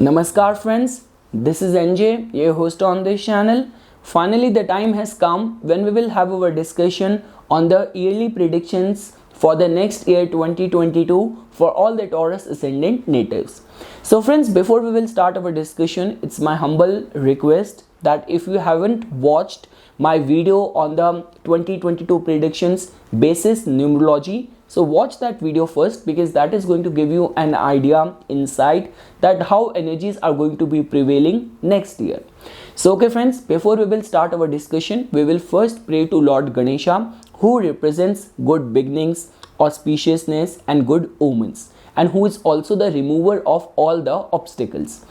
Namaskar friends, this is NJ, your host on this channel. Finally the time has come when we will have our discussion on the yearly predictions for the next year 2022 for all the Taurus ascendant natives. So friends, before we will start our discussion, it's my humble request that if you haven't watched my video on the 2022 predictions basis numerology, so watch that video first, because that is going to give you an idea, insight that how energies are going to be prevailing next year. So okay friends, before we will start our discussion, we will first pray to Lord Ganesha, who represents good beginnings, auspiciousness and good omens, and who is also the remover of all the obstacles.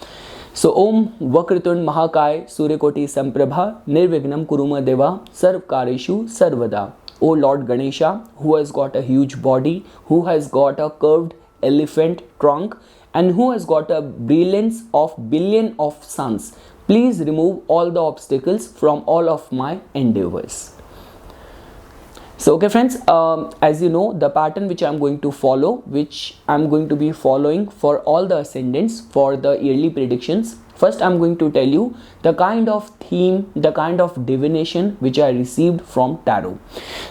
So Om Vakratun Mahakay Suryakoti Samprabha Nirvignam Kuruma Deva Sarvkareshu Sarvada. O Lord Ganesha, who has got a huge body, who has got a curved elephant trunk, and who has got a brilliance of billion of suns, please remove all the obstacles from all of my endeavors. So okay friends, as you know, the pattern which I am going to follow, which I am going to be following for all the ascendants for the yearly predictions. First I am going to tell you the kind of theme, the kind of divination which I received from tarot.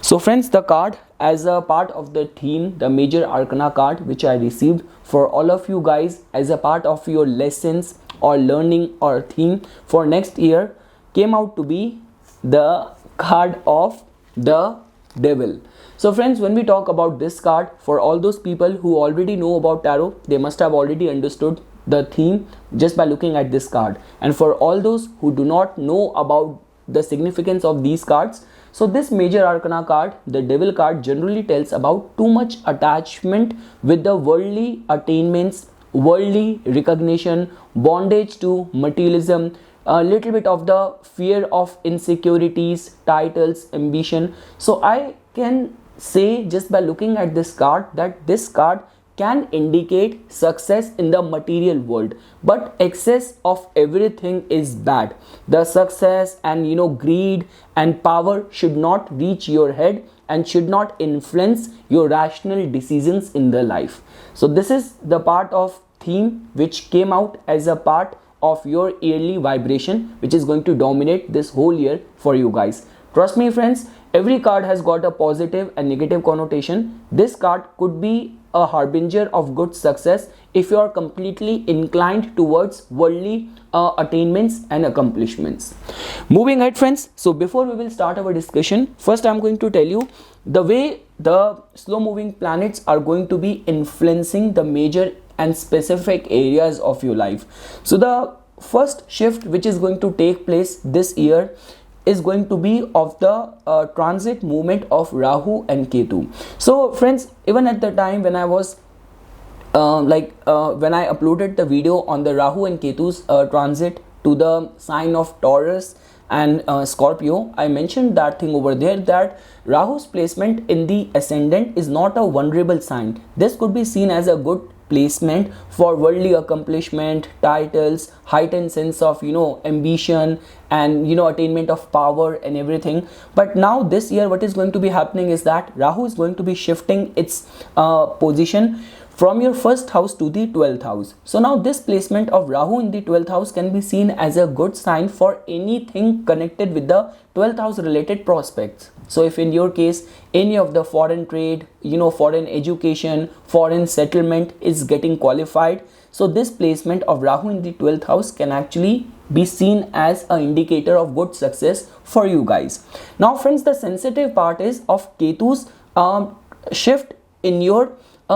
So friends, the card as a part of the theme, the major arcana card which I received for all of you guys as a part of your lessons or learning or theme for next year, came out to be the card of the Devil. So friends, when we talk about this card, for all those people who already know about tarot, they must have already understood the theme just by looking at this card. And for all those who do not know about the significance of these cards, so this major arcana card, the Devil card, generally tells about too much attachment with the worldly attainments, worldly recognition, bondage to materialism, a little bit of the fear of insecurities, titles, ambition. So I can say just by looking at this card that this card can indicate success in the material world, but excess of everything is bad. The success and greed and power should not reach your head and should not influence your rational decisions in the life. So this is the part of theme which came out as a part of your yearly vibration, which is going to dominate this whole year for you guys. Trust me friends, every card has got a positive and negative connotation. This card could be a harbinger of good success if you are completely inclined towards worldly attainments and accomplishments. Moving ahead friends, so before we will start our discussion, first I am going to tell you the way the slow moving planets are going to be influencing the major and specific areas of your life. So the first shift which is going to take place this year is going to be of the transit movement of Rahu and Ketu. So friends, even at the time when I was when I uploaded the video on the Rahu and Ketu's transit to the sign of Taurus and Scorpio, I mentioned that thing over there that Rahu's placement in the ascendant is not a vulnerable sign. This could be seen as a good placement for worldly accomplishment, titles, heightened sense of ambition and attainment of power and everything. But now this year what is going to be happening is that Rahu is going to be shifting its position from your first house to the 12th house. So now this placement of Rahu in the 12th house can be seen as a good sign for anything connected with the 12th house related prospects. So if in your case any of the foreign trade, foreign education, foreign settlement is getting qualified, so this placement of Rahu in the 12th house can actually be seen as an indicator of good success for you guys. Now friends, the sensitive part is of Ketu's shift in your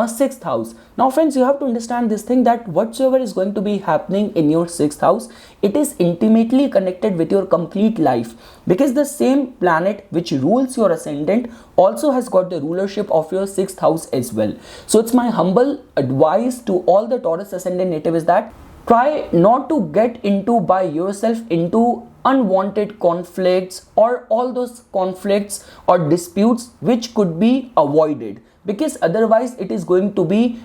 sixth house. Now friends, you have to understand this thing that whatsoever is going to be happening in your sixth house, it is intimately connected with your complete life, because the same planet which rules your ascendant also has got the rulership of your sixth house as well. So it's my humble advice to all the Taurus ascendant native is that try not to get into by yourself into unwanted conflicts or all those conflicts or disputes which could be avoided, because otherwise it is going to be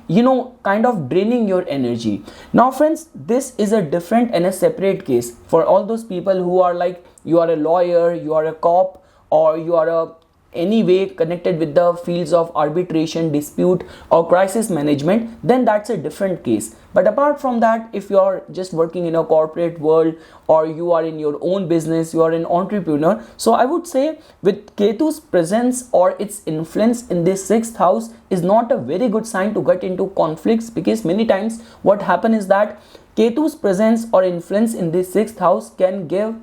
kind of draining your energy. Now friends, this is a different and a separate case for all those people who are like, you are a lawyer, you are a cop, or you are a any way connected with the fields of arbitration, dispute or crisis management, then that's a different case. But apart from that, if you are just working in a corporate world or you are in your own business, you are an entrepreneur, so I would say with Ketu's presence or its influence in this sixth house is not a very good sign to get into conflicts, because many times what happen is that Ketu's presence or influence in this sixth house can give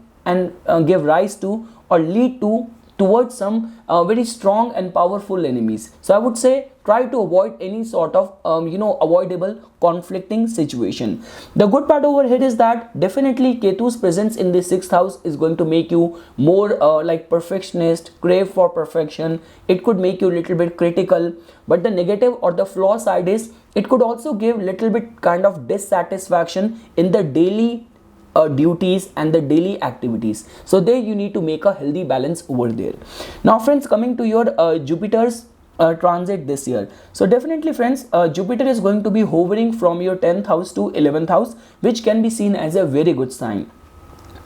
give rise to or lead to towards some very strong and powerful enemies. So I would say try to avoid any sort of avoidable conflicting situation. The good part over here is that definitely Ketu's presence in the sixth house is going to make you more like perfectionist, crave for perfection. It could make you a little bit critical, but the negative or the flaw side is it could also give little bit kind of dissatisfaction in the daily duties and the daily activities. So there you need to make a healthy balance over there. Now friends, coming to your Jupiter's transit this year. So definitely friends, Jupiter is going to be hovering from your 10th house to 11th house, which can be seen as a very good sign.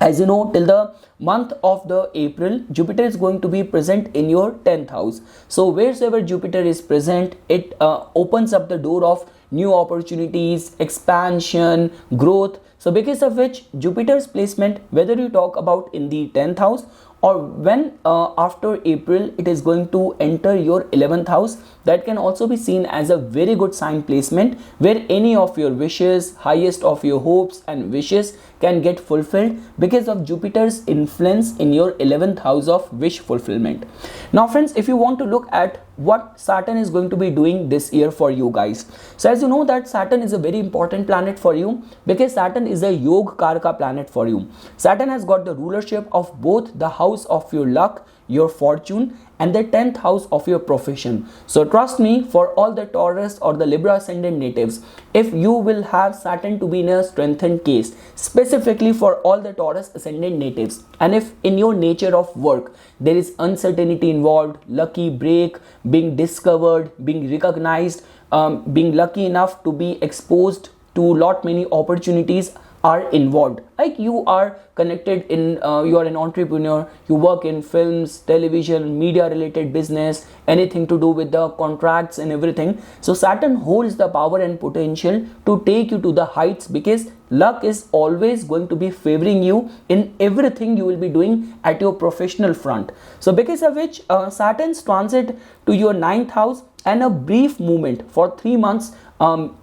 As you know, till the month of the April, Jupiter is going to be present in your 10th house. So wherever Jupiter is present, it opens up the door of new opportunities, expansion, growth. So because of which Jupiter's placement, whether you talk about in the 10th house or when after April it is going to enter your 11th house, that can also be seen as a very good sign placement where any of your wishes, highest of your hopes and wishes can get fulfilled because of Jupiter's influence in your 11th house of wish fulfillment. Now friends, if you want to look at what Saturn is going to be doing this year for you guys, so as you know that Saturn is a very important planet for you because Saturn is a Yoga Karaka planet for you. Saturn has got the rulership of both the house of your luck, your fortune, and the 10th house of your profession. So trust me, for all the Taurus or the Libra ascendant natives, if you will have Saturn to be in a strengthened case, specifically for all the Taurus ascendant natives, and if in your nature of work there is uncertainty involved, lucky break, being discovered, being recognized, being lucky enough to be exposed to lot many opportunities are involved, like you are connected in you are an entrepreneur, you work in films, television, media related business, anything to do with the contracts and everything. So Saturn holds the power and potential to take you to the heights because luck is always going to be favoring you in everything you will be doing at your professional front. So because of which Saturn's transit to your 9th house and a brief movement for 3 months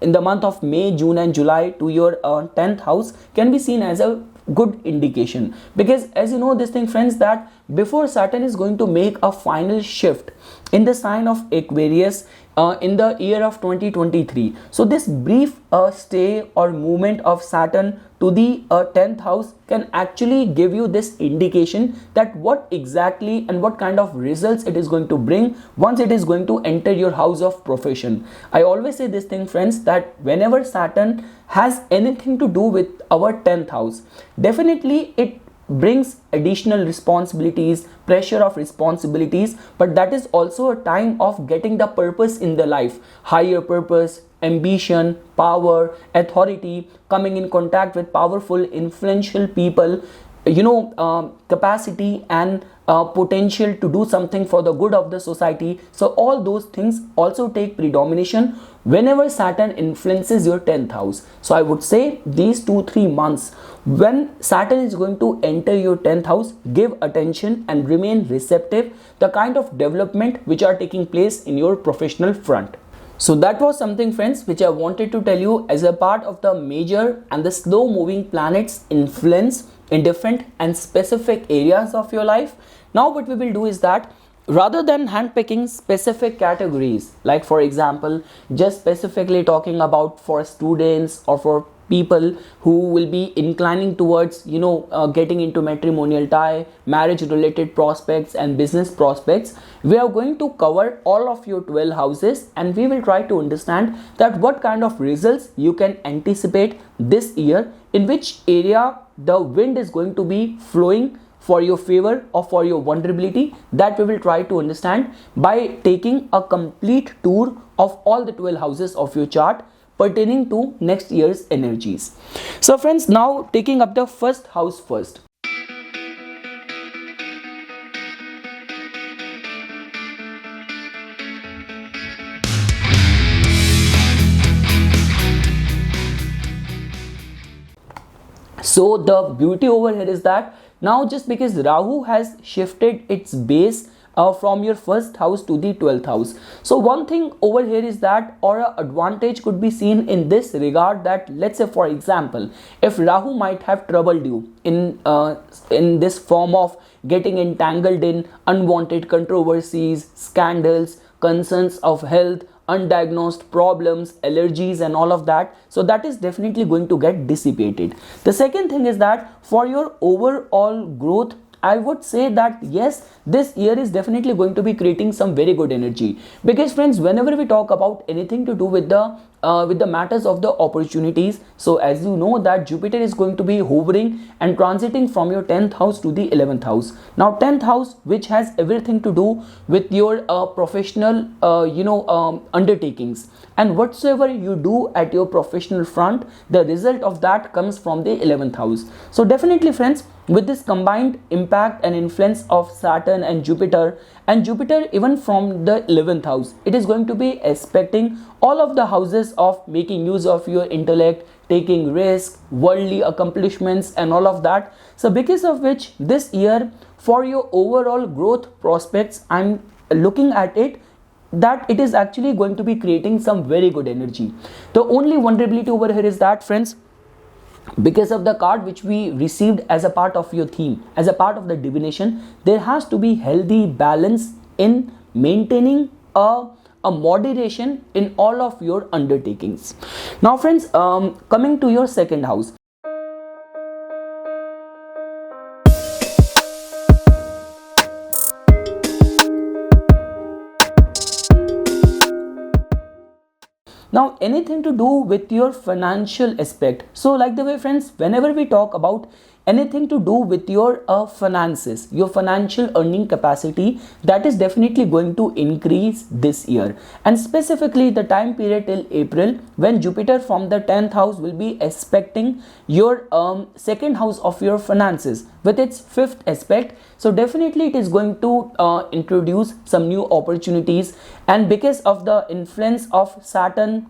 in the month of May, June and July to your 10th house can be seen as a good indication, because as you know this thing friends, that before Saturn is going to make a final shift in the sign of Aquarius in the year of 2023. So this brief stay or movement of Saturn to the 10th house can actually give you this indication that what exactly and what kind of results it is going to bring once it is going to enter your house of profession. I always say this thing friends, that whenever Saturn has anything to do with our 10th house, definitely it brings additional responsibilities, pressure of responsibilities, but that is also a time of getting the purpose in the life, higher purpose, ambition, power, authority, coming in contact with powerful, influential people, capacity and potential to do something for the good of the society. So all those things also take predomination whenever Saturn influences your 10th house. So I would say these 2-3 months when Saturn is going to enter your 10th house, give attention and remain receptive the kind of development which are taking place in your professional front. So that was something friends which I wanted to tell you as a part of the major and the slow moving planets influence in different and specific areas of your life. Now what we will do is that rather than handpicking specific categories, like for example just specifically talking about for students or for people who will be inclining towards getting into matrimonial tie, marriage related prospects and business prospects, we are going to cover all of your 12 houses and we will try to understand that what kind of results you can anticipate this year, in which area the wind is going to be flowing for your favor or for your vulnerability. That we will try to understand by taking a complete tour of all the 12 houses of your chart pertaining to next year's energies. So friends, now taking up the first house first. So the beauty over here is that now, just because Rahu has shifted its base from your first house to the 12th house, so one thing over here is that, or a advantage could be seen in this regard, that let's say for example, if Rahu might have troubled you in this form of getting entangled in unwanted controversies, scandals, concerns of health, undiagnosed problems, allergies and all of that, so that is definitely going to get dissipated. The second thing is that for your overall growth, I would say that yes, this year is definitely going to be creating some very good energy, because friends, whenever we talk about anything to do with the matters of the opportunities, so as you know that Jupiter is going to be hovering and transiting from your 10th house to the 11th house. Now 10th house, which has everything to do with your professional undertakings, and whatsoever you do at your professional front, the result of that comes from the 11th house. So definitely friends, with this combined impact and influence of Saturn and Jupiter even from the 11th house, it is going to be expecting all of the houses of making use of your intellect, taking risk, worldly accomplishments and all of that. So because of which, this year for your overall growth prospects, I'm looking at it that it is actually going to be creating some very good energy. The only vulnerability over here is that friends, because of the card which we received as a part of your theme, as a part of the divination, there has to be healthy balance in maintaining a moderation in all of your undertakings. Now friends, coming to your second house. Now anything to do with your financial aspect. So like the way friends, whenever we talk about anything to do with your finances, your financial earning capacity, that is definitely going to increase this year, and specifically the time period till April, when Jupiter from the 10th house will be aspecting your second house of your finances with its 5th aspect. So definitely it is going to introduce some new opportunities, and because of the influence of Saturn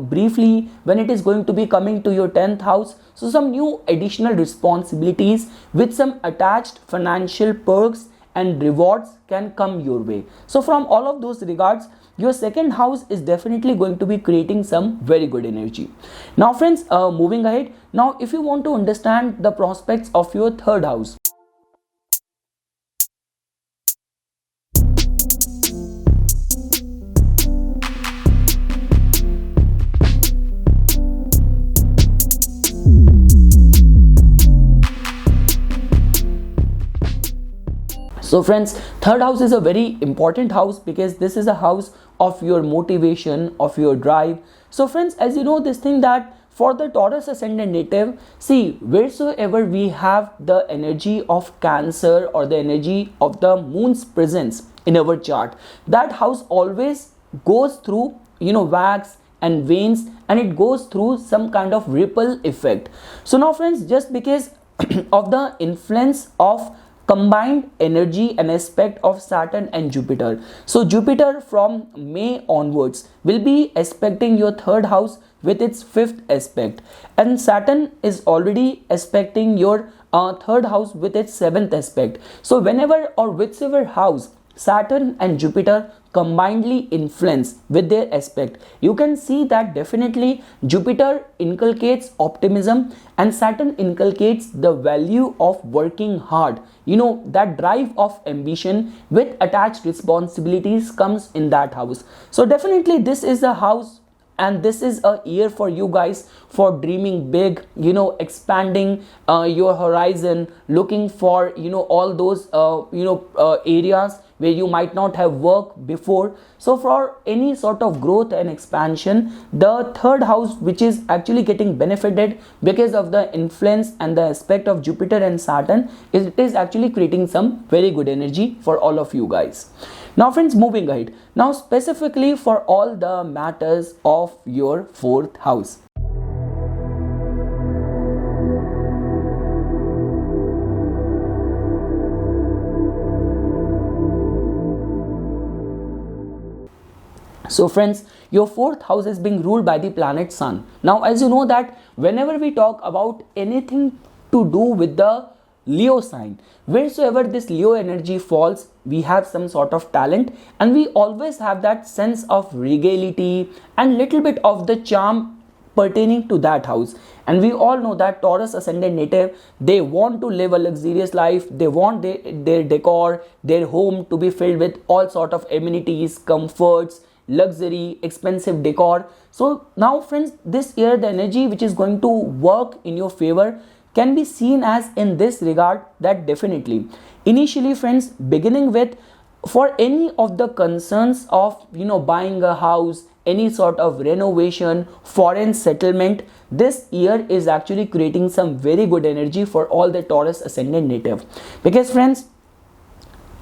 briefly when it is going to be coming to your 10th house, so some new additional responsibilities with some attached financial perks and rewards can come your way. So from all of those regards, your second house is definitely going to be creating some very good energy. Now friends, moving ahead, now if you want to understand the prospects of your third house, so friends, third house is a very important house because this is a house of your motivation, of your drive. So friends, as you know this thing that for the Taurus ascendant native, see, wheresoever we have the energy of Cancer or the energy of the moon's presence in our chart, that house always goes through wax and veins, and it goes through some kind of ripple effect. So now friends, just because of the influence of combined energy and aspect of Saturn and Jupiter, so Jupiter from May onwards will be aspecting your third house with its 5th aspect, and Saturn is already aspecting your third house with its 7th aspect. So whenever or whichever house Saturn and Jupiter combinedly influence with their aspect, you can see that definitely Jupiter inculcates optimism and Saturn inculcates the value of working hard. That drive of ambition with attached responsibilities comes in that house. So definitely this is a house, and this is a year for you guys for dreaming big, expanding your horizon, looking for all those areas where you might not have worked before. So for any sort of growth and expansion, the third house, which is actually getting benefited because of the influence and the aspect of Jupiter and Saturn, it is actually creating some very good energy for all of you guys. Now friends, moving ahead, now specifically for all the matters of your 4th house. So friends, your 4th house is being ruled by the planet Sun. Now as you know that whenever we talk about anything to do with the Leo sign. Wheresoever this Leo energy falls, we have some sort of talent, and we always have that sense of regality and little bit of the charm pertaining to that house. And we all know that Taurus ascendant native, they want to live a luxurious life. They want their decor, their home to be filled with all sort of amenities, comforts, luxury, expensive decor. So now friends, this year the energy which is going to work in your favor can be seen as in this regard, that definitely initially friends, beginning with, for any of the concerns of buying a house, any sort of renovation, foreign settlement, this year is actually creating some very good energy for all the Taurus ascendant native. Because friends,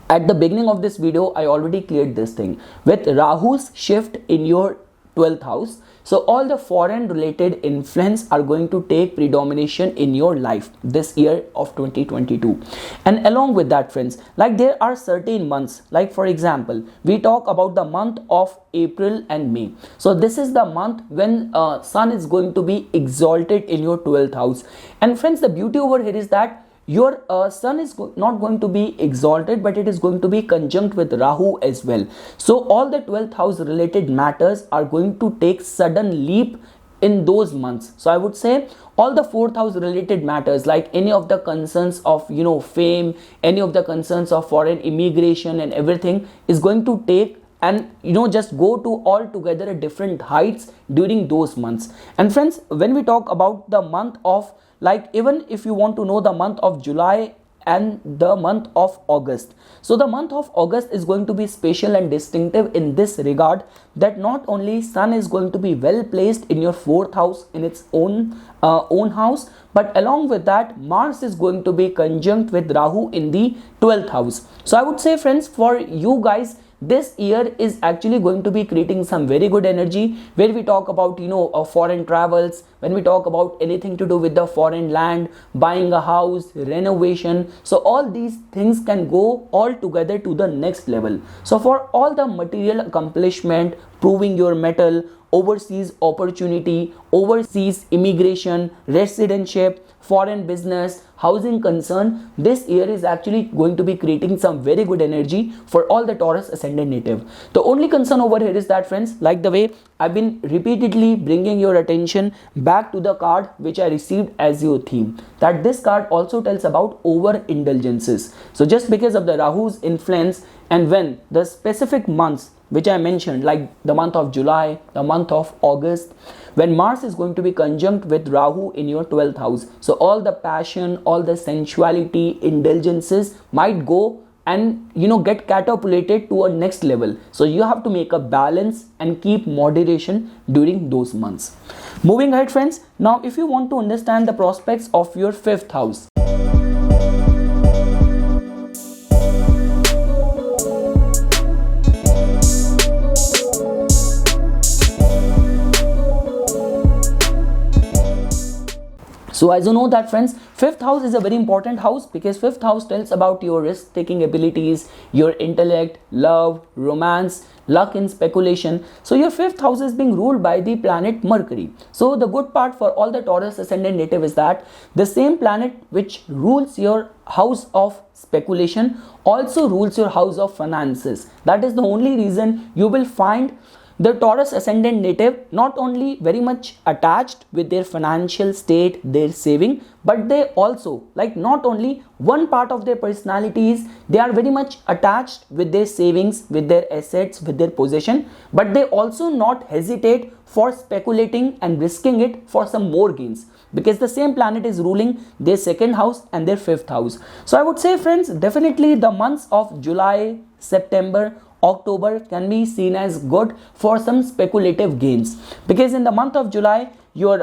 at the beginning of this video I already cleared this thing with Rahu's shift in your 12th house. So all the foreign related influence are going to take predomination in your life this year of 2022. And along with that friends, like there are certain months, like for example we talk about the month of April and May. So this is the month when sun is going to be exalted in your 12th house. And friends, the beauty over here is that your sun is not going to be exalted, but it is going to be conjunct with Rahu as well. So all the 12th house related matters are going to take sudden leap in those months. So I would say all the 4th house related matters, like any of the concerns of fame, any of the concerns of foreign immigration and everything, is going to take and just go to altogether a different heights during those months. And friends, when we talk about the month of, like even if you want to know the month of July and the month of August, so the month of August is going to be special and distinctive in this regard, that not only sun is going to be well placed in your 4th house in its own house, but along with that Mars is going to be conjunct with Rahu in the 12th house. So I would say friends, for you guys, this year is actually going to be creating some very good energy, where we talk about foreign travels, when we talk about anything to do with the foreign land, buying a house, renovation. So all these things can go all together to the next level. So for all the material accomplishment, proving your mettle, overseas opportunity, overseas immigration, residency, foreign business, housing concern, this year is actually going to be creating some very good energy for all the Taurus ascendant native. The only concern over here is that friends, like the way I've been repeatedly bringing your attention back to the card which I received as your theme, that this card also tells about overindulgences. So just because of the Rahu's influence, and when the specific months which I mentioned, like the month of July, the month of August, when Mars is going to be conjunct with Rahu in your 12th house, so all the passion, all the sensuality, indulgences might go and get catapulted to a next level. So you have to make a balance and keep moderation during those months. Moving ahead friends, now if you want to understand the prospects of your 5th house, so as you know that friends, 5th house is a very important house, because 5th house tells about your risk taking abilities, your intellect, love, romance, luck in speculation. So your 5th house is being ruled by the planet Mercury. So the good part for all the Taurus ascendant native is that the same planet which rules your house of speculation also rules your house of finances. That is the only reason you will find the Taurus ascendant native not only very much attached with their financial state, their saving, but they also, like, not only one part of their personalities, they are very much attached with their savings, with their assets, with their possession, but they also not hesitate for speculating and risking it for some more gains, because the same planet is ruling their 2nd house and their 5th house. So I would say friends, definitely the months of July, September, October can be seen as good for some speculative gains, because in the month of July your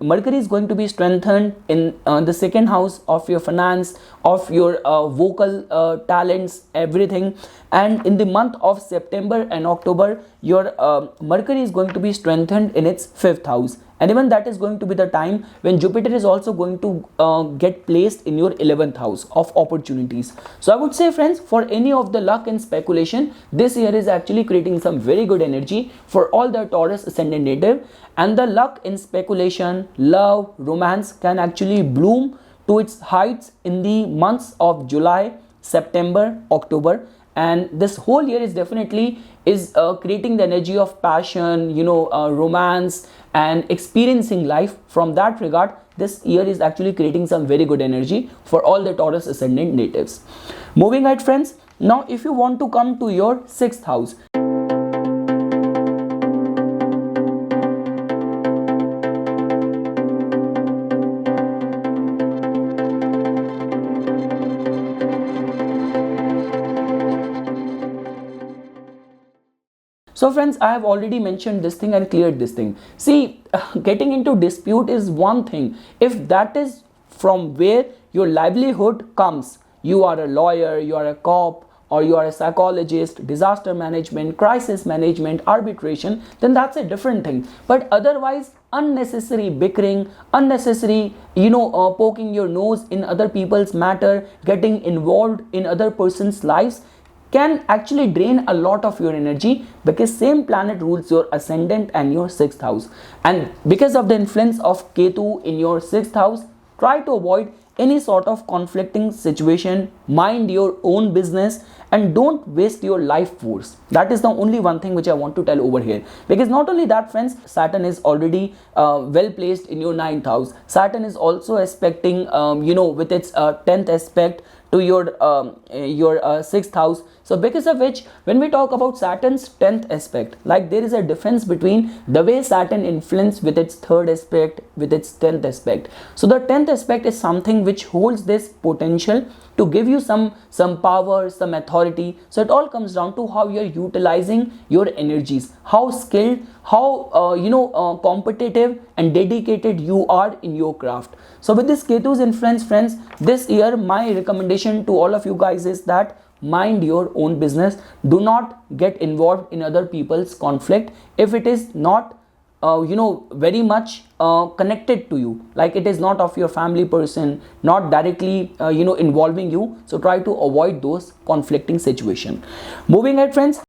Mercury is going to be strengthened in the 2nd house of your finance, of your vocal talents, everything. And in the month of September and October, your Mercury is going to be strengthened in its 5th house. and even that is going to be the time when Jupiter is also going to get placed in your 11th house of opportunities. So I would say friends, for any of the luck and speculation, this year is actually creating some very good energy for all the Taurus ascendant native, and the luck in speculation, love, romance can actually bloom to its heights in the months of July, September, October, and this whole year is definitely creating the energy of passion, romance and experiencing life. From that regard, this year is actually creating some very good energy for all the Taurus ascendant natives. Moving ahead friends, now if you want to come to your 6th house, so friends, I have already mentioned this thing and cleared this thing. See, getting into dispute is one thing. If that is from where your livelihood comes, you are a lawyer, you are a cop, or you are a psychologist, disaster management, crisis management, arbitration, then that's a different thing. But otherwise, unnecessary bickering, unnecessary, poking your nose in other people's matter, getting involved in other person's lives, can actually drain a lot of your energy, because same planet rules your ascendant and your 6th house. And because of the influence of Ketu in your 6th house, try to avoid any sort of conflicting situation, mind your own business, and don't waste your life force. That is the only one thing which I want to tell over here. Because not only that friends, Saturn is already well placed in your 9th house. Saturn is also aspecting with its 10th aspect to your 6th house. So because of which, when we talk about Saturn's 10th aspect, like there is a difference between the way Saturn influences with its 3rd aspect, with its 10th aspect. So the 10th aspect is something which holds this potential to give you some power, some authority. So it all comes down to how you are utilizing your energies, how skilled, how competitive and dedicated you are in your craft. So with this Ketu's influence friends, this year my recommendation to all of you guys is that mind your own business. Do not get involved in other people's conflict if it is not very much connected to you, like it is not of your family person, not directly involving you. So try to avoid those conflicting situation. Moving ahead friends,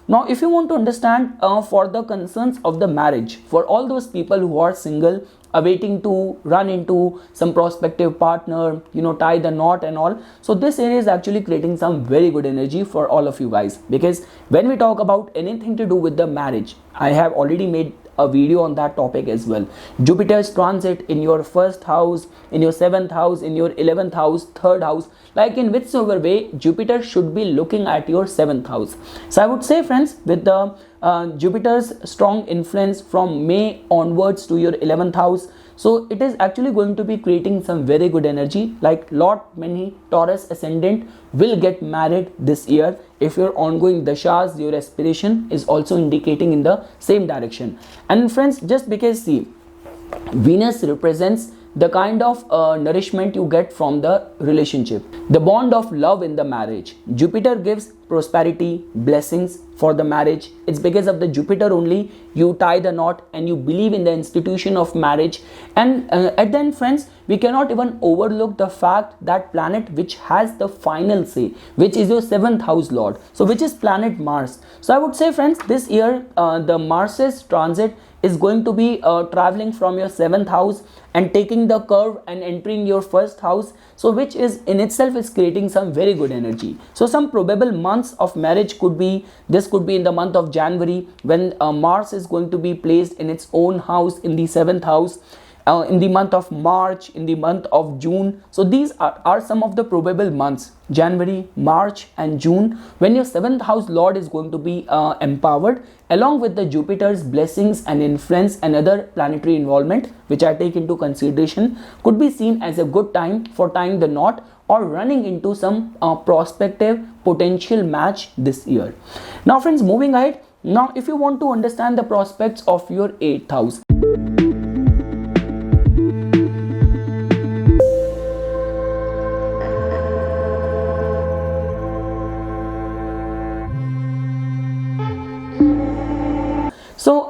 now if you want to understand for the concerns of the marriage, for all those people who are single, awaiting to run into some prospective partner, tie the knot and all, so this area is actually creating some very good energy for all of you guys. Because when we talk about anything to do with the marriage, I have already made a video on that topic as well. Jupiter's transit in your 1st house, in your 7th house, in your 11th house, 3rd house, like in whichsoever way, Jupiter should be looking at your 7th house. So I would say friends, with the Jupiter's strong influence from May onwards to your 11th house, so it is actually going to be creating some very good energy. Like many Taurus ascendant will get married this year. If your ongoing dashas, your aspiration is also indicating in the same direction. And friends, just because see, Venus represents the kind of nourishment you get from the relationship, the bond of love in the marriage. Jupiter gives prosperity, blessings for the marriage. It's because of the Jupiter only you tie the knot and you believe in the institution of marriage. And at the end friends, we cannot even overlook the fact that planet which has the final say, which is your 7th house lord, so which is planet Mars. So I would say friends, this year the Mars's transit is going to be traveling from your 7th house and taking the curve and entering your 1st house, so which is in itself is creating some very good energy. So some probable months of marriage could be, this could be in the month of January, when Mars is going to be placed in its own house in the 7th house, in the month of March, in the month of June. So these are some of the probable months, January, March and June, when your 7th house lord is going to be empowered, along with the Jupiter's blessings and influence and other planetary involvement, which I take into consideration, could be seen as a good time for tying the knot or running into some prospective potential match this year. Now friends, moving ahead, now if you want to understand the prospects of your 8th house,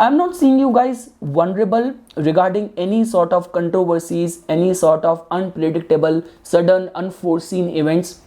I'm not seeing you guys vulnerable regarding any sort of controversies, any sort of unpredictable, sudden, unforeseen events.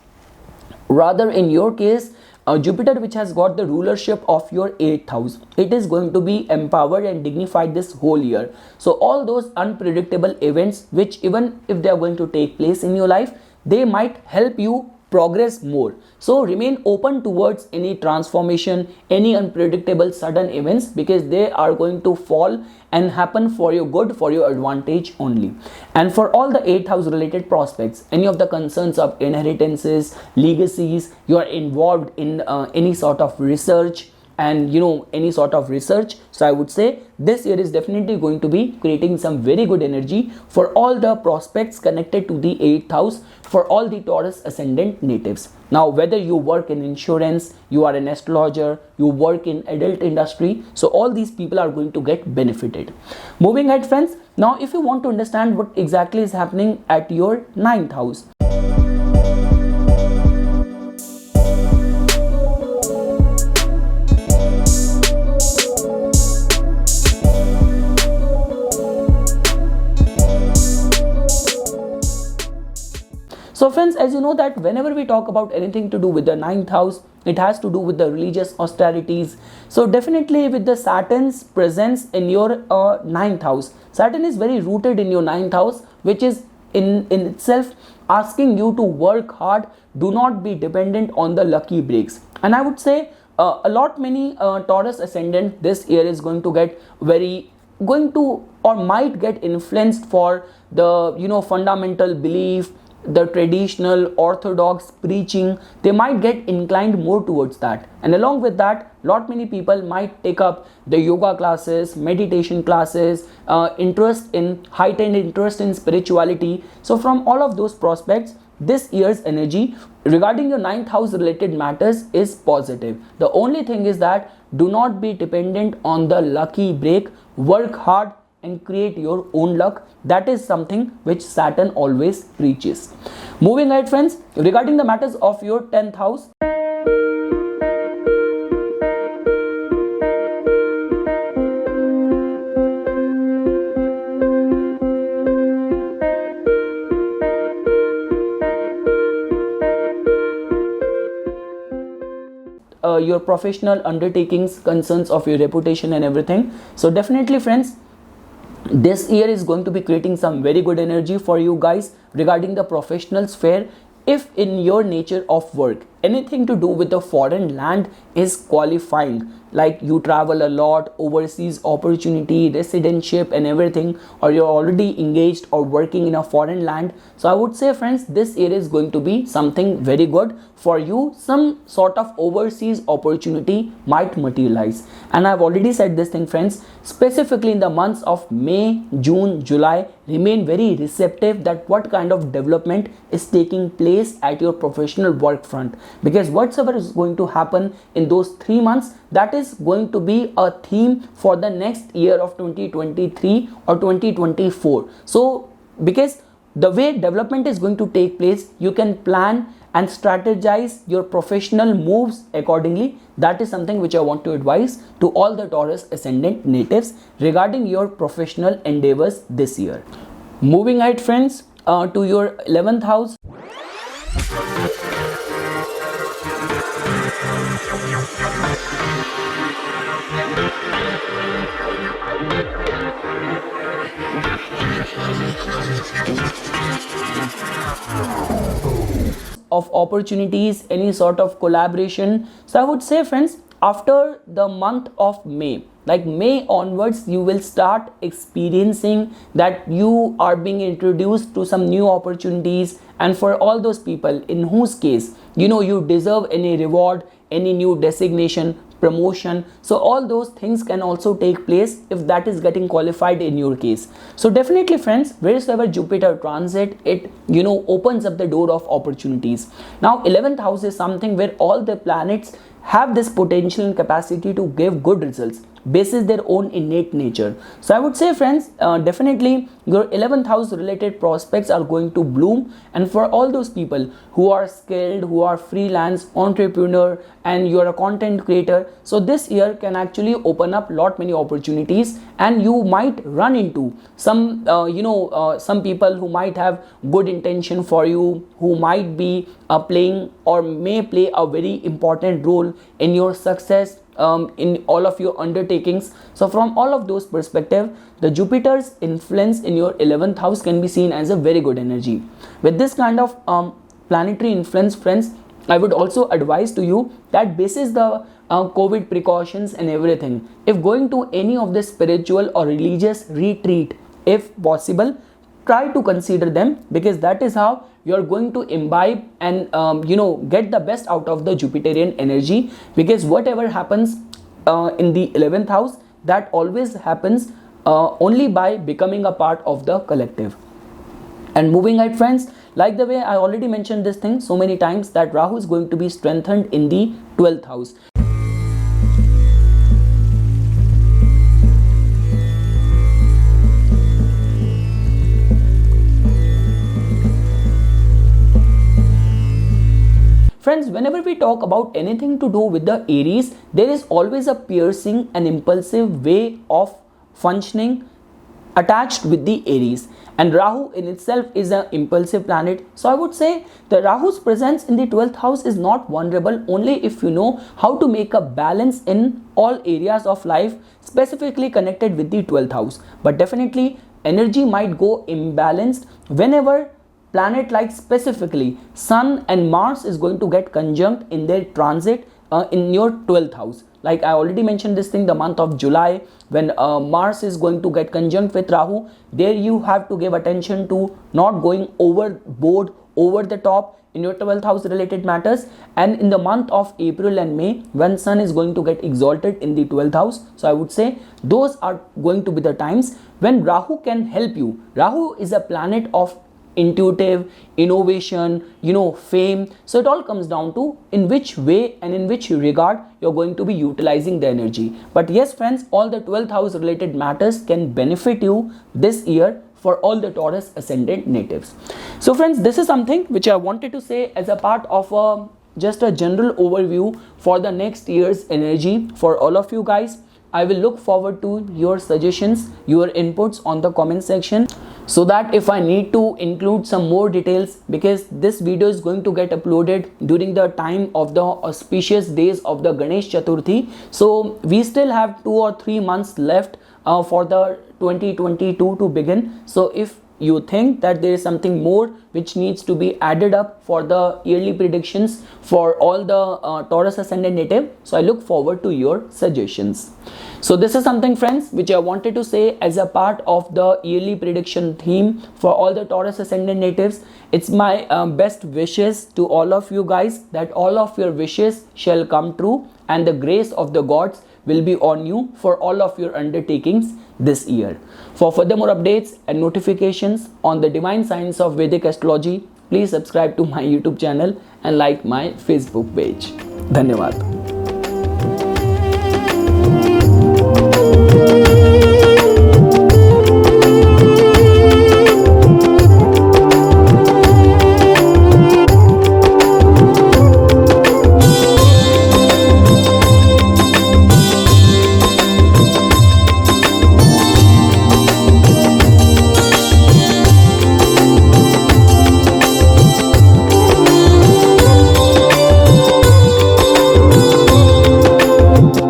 Rather, in your case, Jupiter, which has got the rulership of your 8th house, it is going to be empowered and dignified this whole year. So all those unpredictable events, which even if they are going to take place in your life, they might help you progress more. So remain open towards any transformation, any unpredictable sudden events, because they are going to fall and happen for your good, for your advantage only. And for all the 8th house related prospects, any of the concerns of inheritances, legacies, you are involved in any sort of research, and any sort of research, so I would say this year is definitely going to be creating some very good energy for all the prospects connected to the 8th house, for all the Taurus ascendant natives. Now, whether you work in insurance, you are an astrologer, you work in adult industry, so all these people are going to get benefited. Moving ahead, friends, now if you want to understand what exactly is happening at your 9th house, so friends, as you know that whenever we talk about anything to do with the 9th house, it has to do with the religious austerities. So definitely with the Saturn's presence in your 9th house, Saturn is very rooted in your 9th house, which is in itself asking you to work hard, do not be dependent on the lucky breaks. And I would say a lot many Taurus ascendant this year is going to get or might get influenced for the fundamental belief, the traditional orthodox preaching. They might get inclined more towards that, and along with that, lot many people might take up the yoga classes, meditation classes, heightened interest in spirituality. So from all of those prospects, this year's energy regarding your 9th house related matters is positive. The only thing is that do not be dependent on the lucky break. Work hard and create your own luck. That is something which Saturn always preaches. Moving ahead, friends, regarding the matters of your 10th house, your professional undertakings, concerns of your reputation and everything. So definitely, friends, this year is going to be creating some very good energy for you guys regarding the professional sphere. If in your nature of work anything to do with the foreign land is qualifying, like you travel a lot, overseas opportunity, residentship and everything, or you're already engaged or working in a foreign land, so I would say, friends, this year is going to be something very good for you. Some sort of overseas opportunity might materialize, and I've already said this thing, friends, specifically in the months of May, June, July, remain very receptive that what kind of development is taking place at your professional work front, because whatsoever is going to happen in those 3 months, that is going to be a theme for the next year of 2023 or 2024. So because the way development is going to take place, you can plan and strategize your professional moves accordingly. That is something which I want to advise to all the Taurus ascendant natives regarding your professional endeavors this year. Moving ahead, friends, to your 11th house. Of opportunities, any sort of collaboration. So I would say, friends, after the month of May, like May onwards, you will start experiencing that you are being introduced to some new opportunities. And for all those people in whose case you deserve any reward, any new designation, promotion, so all those things can also take place if that is getting qualified in your case. So definitely, friends, wheresoever Jupiter transit, it opens up the door of opportunities. Now 11th house is something where all the planets have this potential and capacity to give good results. basis their own innate nature. So I would say friends, definitely your 11th house related prospects are going to bloom, and for all those people who are skilled, who are freelance entrepreneur, and you are a content creator, so this year can actually open up lot many opportunities, and you might run into some some people who might have good intention for you, who might be playing or may play a very important role in your success, in all of your undertakings. So from all of those perspective, the Jupiter's influence in your 11th house can be seen as a very good energy. With this kind of planetary influence, friends, I would also advise to you that basis the COVID precautions and everything, if going to any of the spiritual or religious retreat, if possible, try to consider them, because that is how you are going to imbibe and get the best out of the Jupiterian energy. Because whatever happens in the 11th house, that always happens only by becoming a part of the collective. And moving ahead, friends, like the way I already mentioned this thing so many times, that Rahu is going to be strengthened in the 12th house. Friends, whenever we talk about anything to do with the Aries, there is always a piercing and impulsive way of functioning attached with the Aries, and Rahu in itself is an impulsive planet. So I would say the Rahu's presence in the 12th house is not vulnerable only if you know how to make a balance in all areas of life specifically connected with the 12th house. But definitely energy might go imbalanced whenever planet like specifically Sun and Mars is going to get conjunct in their transit in your 12th house. Like I already mentioned this thing, the month of July, when Mars is going to get conjunct with Rahu, there you have to give attention to not going overboard, over the top in your 12th house related matters. And in the month of April and May, when Sun is going to get exalted in the 12th house, so I would say those are going to be the times when Rahu can help you. Rahu is a planet of intuitive innovation, fame. So it all comes down to in which way and in which regard you're going to be utilizing the energy. But yes, friends, all the 12th house related matters can benefit you this year for all the Taurus ascendant natives. So friends, this is something which I wanted to say as a part of just a general overview for the next year's energy for all of you guys. I will look forward to your suggestions, your inputs on the comment section, so that if I need to include some more details, because this video is going to get uploaded during the time of the auspicious days of the Ganesh Chaturthi. So we still have 2 or 3 months left for the 2022 to begin. So if you think that there is something more which needs to be added up for the yearly predictions for all the Taurus ascendant native, so I look forward to your suggestions. So this is something, friends, which I wanted to say as a part of the yearly prediction theme for all the Taurus ascendant natives. It's my best wishes to all of you guys that all of your wishes shall come true, and the grace of the gods will be on you for all of your undertakings this year. For further more updates and notifications on the divine science of Vedic astrology, please subscribe to my YouTube channel and like my Facebook page. Dhanyavad.